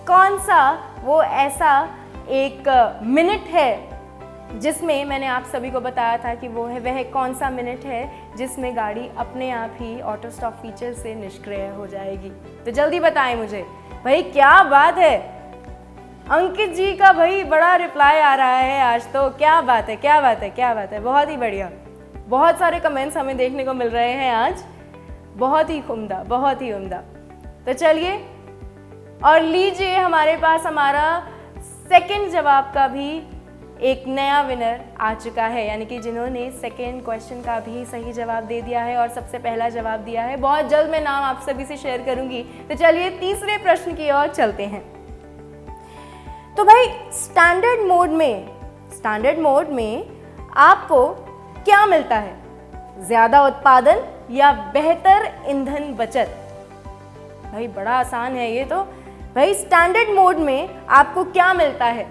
कौन सा वो ऐसा एक मिनट है जिसमें मैंने आप सभी को बताया था कि वो है, वह कौन सा मिनट है जिसमें गाड़ी अपने आप ही ऑटो स्टॉप फीचर से निष्क्रिय हो जाएगी। तो जल्दी बताएं मुझे। भाई क्या बात है, अंकित जी का भाई बड़ा रिप्लाई आ रहा है आज। तो क्या बात है, क्या बात है, क्या बात है, बहुत ही बढ़िया। बहुत सारे कमेंट्स हमें देखने को मिल रहे हैं आज, बहुत ही उम्दा, बहुत ही उम्दा। तो चलिए और लीजिए, हमारे पास हमारा सेकंड जवाब का भी एक नया विनर आ चुका है, यानी कि जिन्होंने सेकंड क्वेश्चन का भी सही जवाब दे दिया है और सबसे पहला जवाब दिया है। बहुत जल्द मैं नाम आप सभी से शेयर करूंगी। तो चलिए तीसरे प्रश्न की ओर चलते हैं। तो भाई स्टैंडर्ड मोड में आपको क्या मिलता है, ज़्यादा उत्पादन या बेहतर ईंधन बचत? भाई बड़ा आसान है ये तो। भाई स्टैंडर्ड मोड में आपको क्या मिलता है,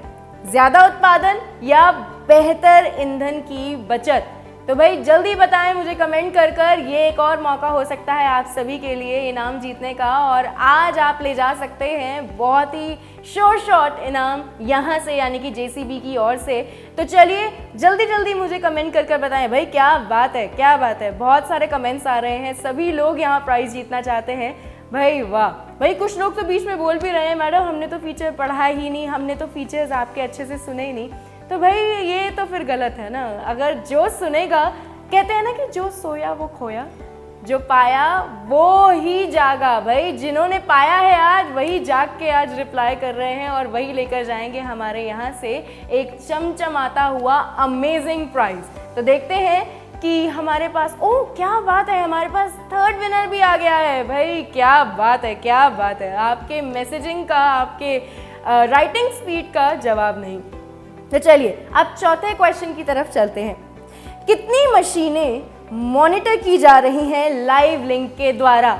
ज़्यादा उत्पादन या बेहतर ईंधन की बचत? तो भाई जल्दी बताएं मुझे कमेंट कर। ये एक और मौका हो सकता है आप सभी के लिए इनाम जीतने का, और आज आप ले जा सकते हैं बहुत ही शॉर्ट इनाम यहाँ से, यानी कि JCB की ओर से। तो चलिए जल्दी जल्दी मुझे कमेंट कर बताएं। भाई क्या बात है, क्या बात है, बहुत सारे कमेंट्स आ रहे हैं, सभी लोग यहाँ प्राइज़ जीतना चाहते हैं। भाई वाह। भाई कुछ लोग तो बीच में बोल भी रहे हैं, मैडम हमने तो फीचर पढ़ा ही नहीं, हमने तो फीचर्स आपके अच्छे से सुने ही नहीं। तो भाई ये तो फिर गलत है ना। अगर जो सुनेगा, कहते हैं ना कि जो सोया वो खोया, जो पाया वो ही जागा। भाई जिन्होंने पाया है आज वही जाग के आज रिप्लाई कर रहे हैं और वही लेकर जाएंगे हमारे यहाँ से एक चमचमाता हुआ अमेजिंग प्राइज। तो देखते हैं कि हमारे पास, ओह क्या बात है, हमारे पास थर्ड विनर भी आ गया है। भाई क्या बात है, क्या बात है, आपके मैसेजिंग का, आपके राइटिंग स्पीड का जवाब नहीं। तो चलिए अब चौथे क्वेश्चन की तरफ चलते हैं। कितनी मशीनें मॉनिटर की जा रही हैं लाइव लिंक के द्वारा?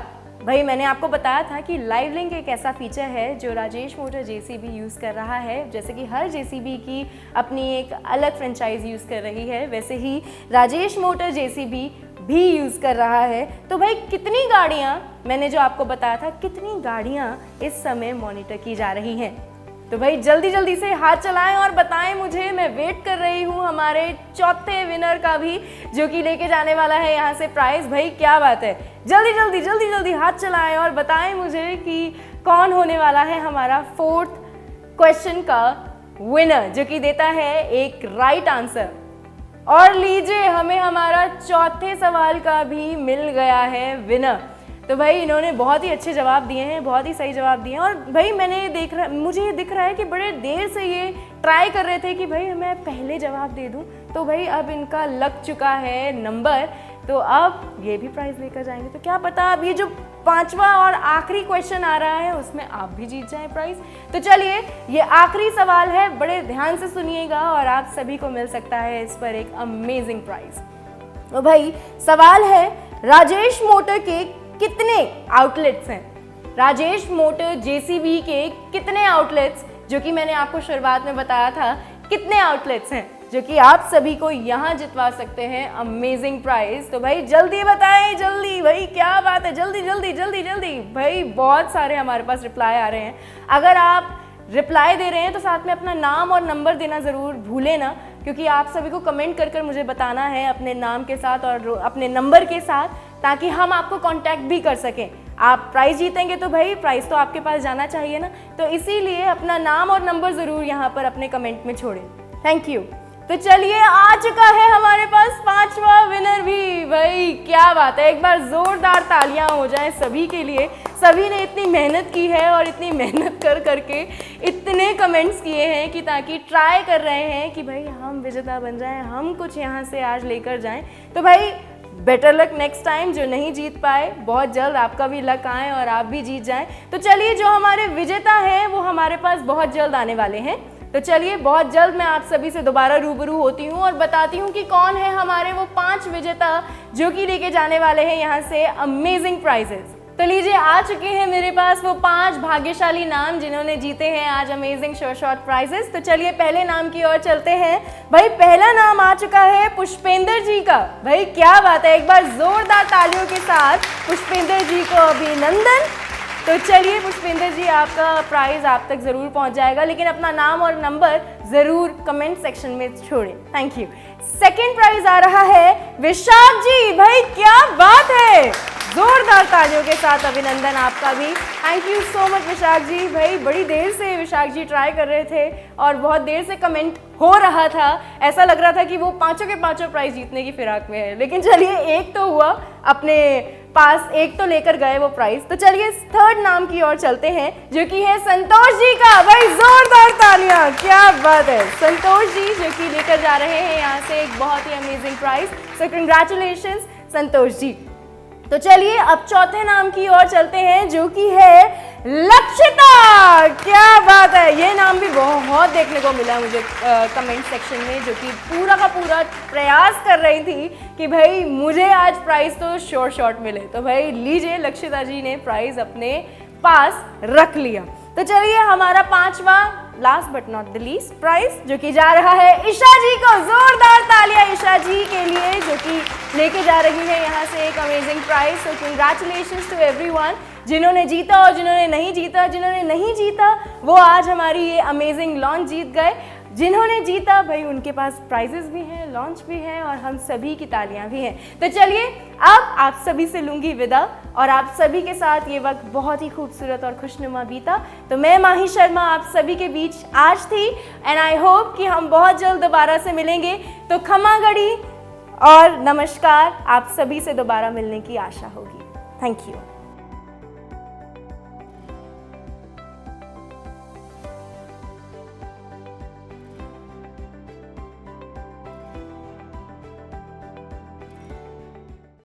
भाई मैंने आपको बताया था कि लाइव लिंक एक ऐसा फीचर है जो राजेश मोटर JCB यूज़ कर रहा है। जैसे कि हर JCB की अपनी एक अलग फ्रेंचाइज यूज़ कर रही है, वैसे ही राजेश मोटर JCB भी यूज़ कर रहा है। तो भाई कितनी गाड़ियाँ, मैंने जो आपको बताया था, कितनी गाड़ियाँ इस समय मॉनिटर की जा रही हैं? तो भाई जल्दी जल्दी से हाथ चलाएं और बताएं मुझे। मैं वेट कर रही हूँ हमारे चौथे विनर का भी, जो कि लेके जाने वाला है यहाँ से प्राइज़। भाई क्या बात है, जल्दी जल्दी जल्दी जल्दी हाथ चलाएं और बताएं मुझे कि कौन होने वाला है हमारा फोर्थ क्वेश्चन का विनर, जो कि देता है एक राइट आंसर। और लीजिए हमें हमारा चौथे सवाल का भी मिल गया है विनर। तो भाई इन्होंने बहुत ही अच्छे जवाब दिए हैं, बहुत ही सही जवाब दिए हैं। और भाई मुझे ये दिख रहा है कि बड़े देर से ये ट्राई कर रहे थे कि भाई मैं पहले जवाब दे दूं। तो भाई अब इनका लग चुका है नंबर, तो अब ये भी प्राइज़ लेकर जाएंगे। तो क्या पता अब ये जो 5वां और आखिरी क्वेश्चन आ रहा है उसमें आप भी जीत जाएं प्राइज़। तो चलिए ये आखिरी सवाल है, बड़े ध्यान से सुनिएगा और आप सभी को मिल सकता है इस पर एक अमेजिंग प्राइज़। तो भाई सवाल है, राजेश मोटर के कितने आउटलेट्स हैं? राजेश मोटर जेसीबी के कितने आउटलेट्स, जो कि मैंने आपको शुरुआत में बताया था, कितने आउटलेट्स हैं जो कि आप सभी को यहाँ जितवा सकते हैं अमेजिंग प्राइस। तो भाई जल्दी बताएं, जल्दी भाई, क्या बात है, जल्दी जल्दी जल्दी जल्दी। भाई बहुत सारे हमारे पास रिप्लाई आ रहे हैं। अगर आप रिप्लाई दे रहे हैं तो साथ में अपना नाम और नंबर देना ज़रूर भूलें ना, क्योंकि आप सभी को कमेंट कर कर मुझे बताना है अपने नाम के साथ और अपने नंबर के साथ, ताकि हम आपको कांटेक्ट भी कर सकें। आप प्राइज़ जीतेंगे तो भाई प्राइज़ तो आपके पास जाना चाहिए ना, तो इसीलिए अपना नाम और नंबर ज़रूर यहाँ पर अपने कमेंट में छोड़ें। Thank you. तो चलिए आ चुका है हमारे पास 5वां विनर भी। भाई क्या बात है, एक बार ज़ोरदार तालियां हो जाएं सभी के लिए। सभी ने इतनी मेहनत की है और इतनी मेहनत कर करके इतने कमेंट्स किए हैं कि ताकि ट्राई कर रहे हैं कि भाई हम विजेता बन जाएं, हम कुछ यहाँ से आज लेकर जाएं। तो भाई बेटर लक नेक्स्ट टाइम। जो नहीं जीत पाए, बहुत जल्द आपका भी लक आए और आप भी जीत जाएं। तो चलिए जो हमारे विजेता हैं वो हमारे पास बहुत जल्द आने वाले हैं। तो चलिए बहुत जल्द मैं आप सभी से दोबारा रूबरू होती हूँ और बताती हूँ कि कौन है हमारे वो 5 विजेता जो कि लेके जाने वाले हैं यहाँ से अमेजिंग प्राइजेस। तो लीजिए आ चुके हैं मेरे पास वो 5 भाग्यशाली नाम जिन्होंने जीते हैं आज अमेजिंग शॉर्ट प्राइजेस। तो चलिए पहले नाम की ओर चलते हैं। भाई पहला नाम आ चुका है पुष्पेंद्र जी का। भाई क्या बात है, एक बार जोरदार तालियों के साथ पुष्पेंद्र जी को अभिनंदन। तो चलिए पुष्पेंद्र जी, आपका प्राइज़ आप तक ज़रूर पहुंच जाएगा, लेकिन अपना नाम और नंबर ज़रूर कमेंट सेक्शन में छोड़ें। Thank you. सेकंड प्राइज़ आ रहा है विशाख जी। भाई क्या बात है, जोरदार तालियों के साथ अभिनंदन आपका भी। Thank you so much Vishakh ji. भाई बड़ी देर से विशाख जी ट्राई कर रहे थे और बहुत देर से कमेंट हो रहा था, ऐसा लग रहा था कि वो 5 के 5 प्राइज़ जीतने की फिराक में है, लेकिन चलिए एक तो हुआ, अपने पास एक तो लेकर गए वो प्राइज़। तो चलिए थर्ड नाम की ओर चलते हैं जो कि है संतोष जी का। भाई जोरदार तालियां, क्या बात है। संतोष जी जो कि लेकर जा रहे हैं यहाँ से एक बहुत ही अमेजिंग प्राइज़। सो कंग्रेचुलेशंस संतोष जी। तो चलिए अब चौथे नाम की ओर चलते हैं जो कि है लक्षिता। क्या बात है, ये नाम भी बहुत देखने को मिला मुझे कमेंट सेक्शन में, जो कि पूरा का पूरा प्रयास कर रही थी कि भाई मुझे आज प्राइज़ तो शॉर्ट मिले। तो भाई लीजिए लक्षिता जी ने प्राइज़ अपने पास रख लिया। तो चलिए हमारा 5वां last but not the least prize जो कि जा रहा है ईशा जी को। जोरदार तालियां ईशा जी के लिए जो कि लेके जा रही है यहाँ से एक amazing prize. So congratulations to everyone जिन्होंने जीता और जिन्होंने नहीं जीता। जिन्होंने नहीं जीता वो आज हमारी ये अमेजिंग लॉन्च जीत गए। जिन्होंने जीता भाई उनके पास प्राइजेस भी हैं, लॉन्च भी है और हम सभी की तालियां भी हैं। तो चलिए अब आप सभी से लूंगी विदा और आप सभी के साथ ये वक्त बहुत ही खूबसूरत और खुशनुमा बीता। तो मैं माही शर्मा आप सभी के बीच आज थी एंड आई होप कि हम बहुत जल्द दोबारा से मिलेंगे। तो खमा गड़ी और नमस्कार, आप सभी से दोबारा मिलने की आशा होगी। Thank you.